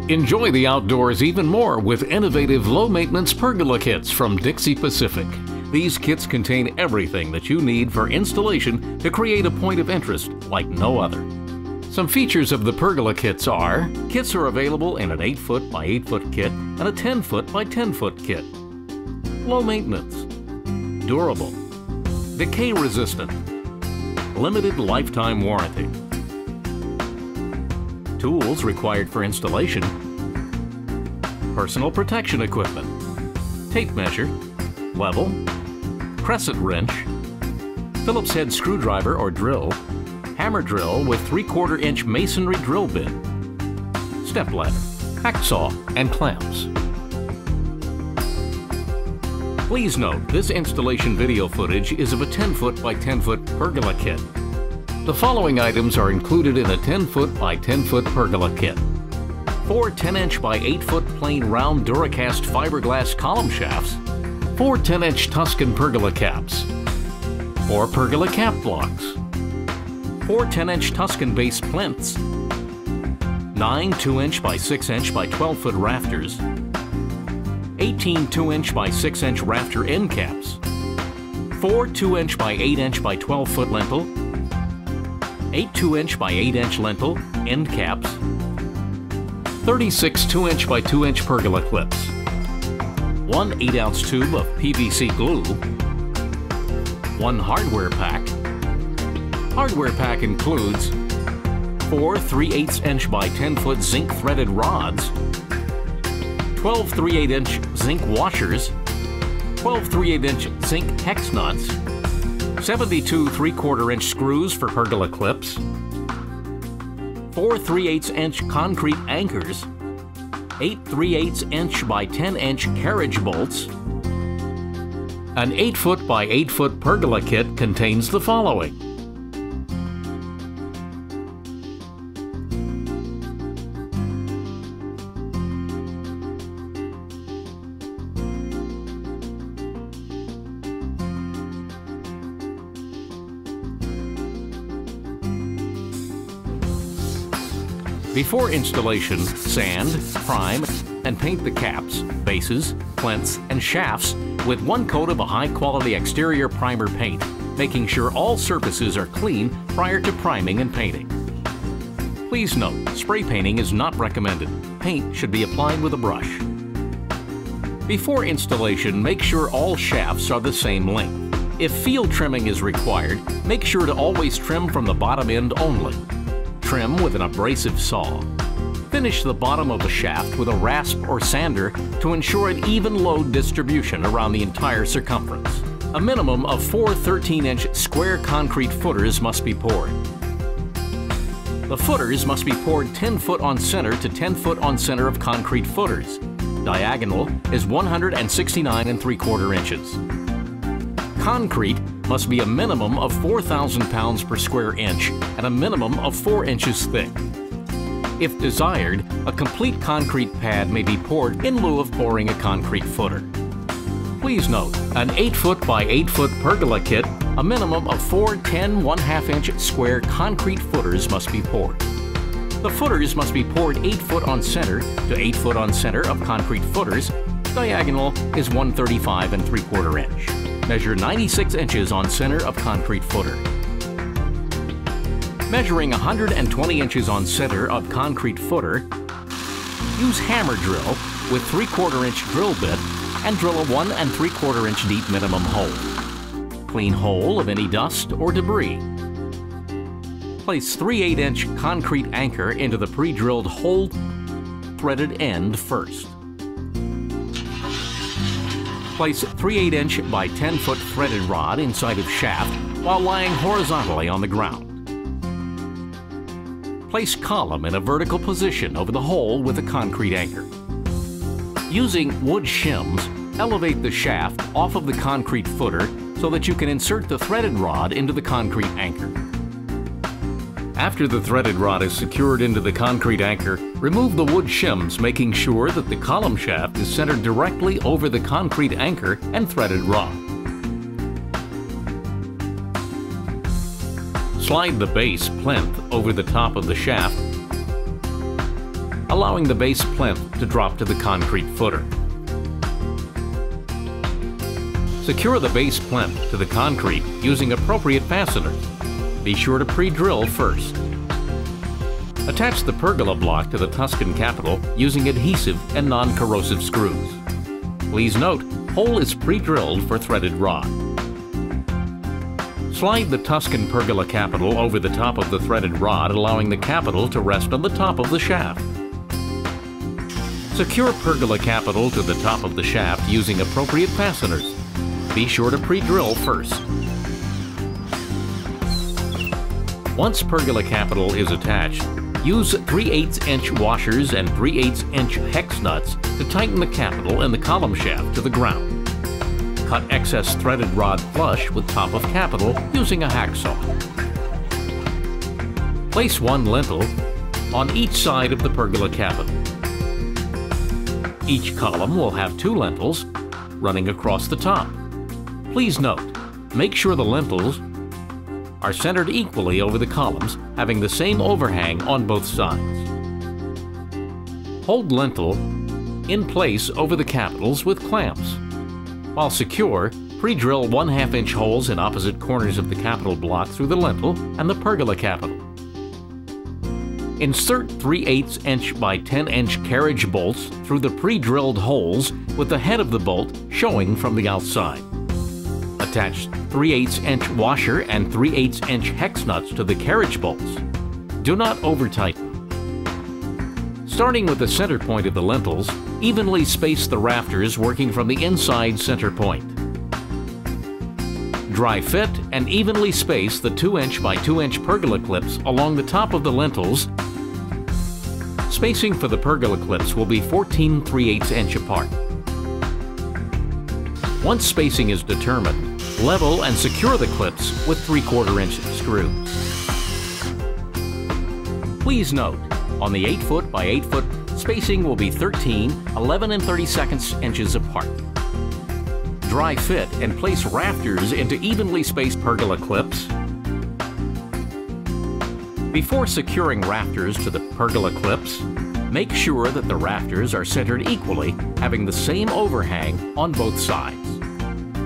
Enjoy the outdoors even more with innovative low-maintenance pergola kits from Dixie Pacific. These kits contain everything that you need for installation to create a point of interest like no other. Some features of the pergola kits are: kits are available in an 8-foot by 8-foot kit and a 10-foot by 10-foot kit. Low maintenance, durable, decay resistant, limited lifetime warranty. Tools required for installation: personal protection equipment, tape measure, level, crescent wrench, Phillips head screwdriver or drill, hammer drill with 3/4 inch masonry drill bit, step ladder, hacksaw, and clamps. Please note, this installation video footage is of a 10-foot by 10-foot pergola kit. The following items are included in a 10-foot by 10-foot pergola kit: 4 10-inch by 8-foot plain round Duracast fiberglass column shafts, 4 10-inch Tuscan pergola caps, 4 pergola cap blocks, 4 10-inch Tuscan base plinths, 9 2-inch by 6-inch by 12-foot rafters, 18 2-inch by 6-inch rafter end caps, 4 2-inch by 8-inch by 12-foot lintel, 8 2-inch by 8-inch lintel end caps, 36 2-inch by 2-inch pergola clips, 1 8-ounce tube of PVC glue, 1 hardware pack. Hardware pack includes 4 3/8-inch by 10-foot zinc threaded rods, 12 3/8-inch zinc washers, 12 3/8-inch zinc hex nuts, 72 3/4-inch screws for pergola clips, 4 3/8-inch concrete anchors, 8 3/8-inch by 10-inch carriage bolts. An 8-foot by 8-foot pergola kit contains the following: before installation, sand, prime, and paint the caps, bases, plinths, and shafts with 1 coat of a high-quality exterior primer paint, making sure all surfaces are clean prior to priming and painting. Please note, spray painting is not recommended. Paint should be applied with a brush. Before installation, make sure all shafts are the same length. If field trimming is required, make sure to always trim from the bottom end only. Trim with an abrasive saw. Finish the bottom of the shaft with a rasp or sander to ensure an even load distribution around the entire circumference. A minimum of 4 13-inch square concrete footers must be poured. The footers must be poured 10 foot on center to 10 foot on center of concrete footers. Diagonal is 169 3/4 inches. Concrete must be a minimum of 4,000 pounds per square inch and a minimum of 4 inches thick. If desired, a complete concrete pad may be poured in lieu of pouring a concrete footer. Please note, an 8-foot by 8-foot pergola kit, a minimum of 4 10 1/2-inch square concrete footers must be poured. The footers must be poured 8 foot on center to 8 foot on center of concrete footers. Diagonal is 135 3/4 inch. Measure 96 inches on center of concrete footer. Measuring 120 inches on center of concrete footer, use hammer drill with 3/4 inch drill bit and drill a 1 3/4 inch deep minimum hole. Clean hole of any dust or debris. Place 3/8-inch concrete anchor into the pre-drilled hole threaded end first. Place 3/8-inch by 10-foot threaded rod inside of shaft while lying horizontally on the ground. Place column in a vertical position over the hole with a concrete anchor. Using wood shims, elevate the shaft off of the concrete footer so that you can insert the threaded rod into the concrete anchor. After the threaded rod is secured into the concrete anchor, remove the wood shims, making sure that the column shaft is centered directly over the concrete anchor and threaded rod. Slide the base plinth over the top of the shaft. allowing the base plinth to drop to the concrete footer. Secure the base plinth to the concrete using appropriate fasteners. Be sure to pre-drill first. Attach the pergola block to the Tuscan capital using adhesive and non-corrosive screws. Please note, hole is pre-drilled for threaded rod. Slide the Tuscan pergola capital over the top of the threaded rod, allowing the capital to rest on the top of the shaft. Secure pergola capital to the top of the shaft using appropriate fasteners. Be sure to pre-drill first. Once pergola capital is attached, use 3/8" washers and 3/8" hex nuts to tighten the capital and the column shaft to the ground. Cut excess threaded rod flush with top of capital using a hacksaw. Place one lintel on each side of the pergola capital. Each column will have two lintels running across the top. Please note, make sure the lintels are centered equally over the columns, having the same overhang on both sides. Hold lintel in place over the capitals with clamps. While secure, pre-drill 1/2" holes in opposite corners of the capital block through the lintel and the pergola capital. Insert 3/8" by 10" carriage bolts through the pre-drilled holes with the head of the bolt showing from the outside. Attach 3/8" washer and 3/8" hex nuts to the carriage bolts. Do not over-tighten. Starting with the center point of the lintels, evenly space the rafters working from the inside center point. Dry fit and evenly space the 2" by 2" pergola clips along the top of the lintels. Spacing for the pergola clips will be 14 3/8" apart. Once spacing is determined, level and secure the clips with 3/4" screws. Please note, on the 8" by 8" spacing will be 13, 11 32 inches apart. Dry fit and place rafters into evenly spaced pergola clips. Before securing rafters to the pergola clips, make sure that the rafters are centered equally, having the same overhang on both sides.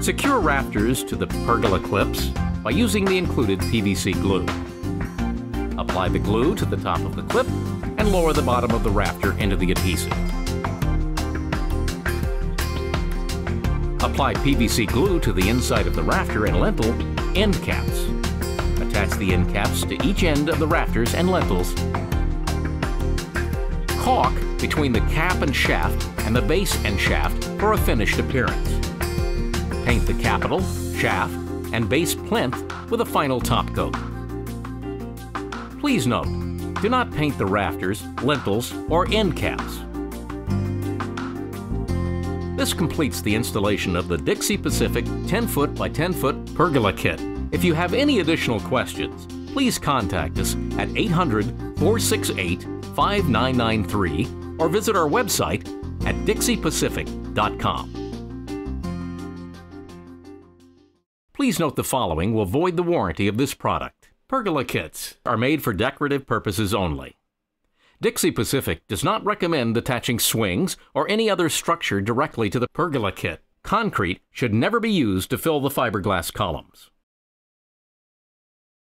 Secure rafters to the pergola clips by using the included PVC glue. Apply the glue to the top of the clip and lower the bottom of the rafter into the adhesive. Apply PVC glue to the inside of the rafter and lintel end caps. Attach the end caps to each end of the rafters and lintels. Caulk between the cap and shaft and the base and shaft for a finished appearance. Paint the capital, shaft, and base plinth with a final top coat. Please note, do not paint the rafters, lintels, or end caps. This completes the installation of the Dixie Pacific 10" by 10" pergola kit. If you have any additional questions, please contact us at 800-468-5993 or visit our website at DPCut4.com. Please note the following will void the warranty of this product. Pergola kits are made for decorative purposes only. Dixie Pacific does not recommend attaching swings or any other structure directly to the pergola kit. Concrete should never be used to fill the fiberglass columns.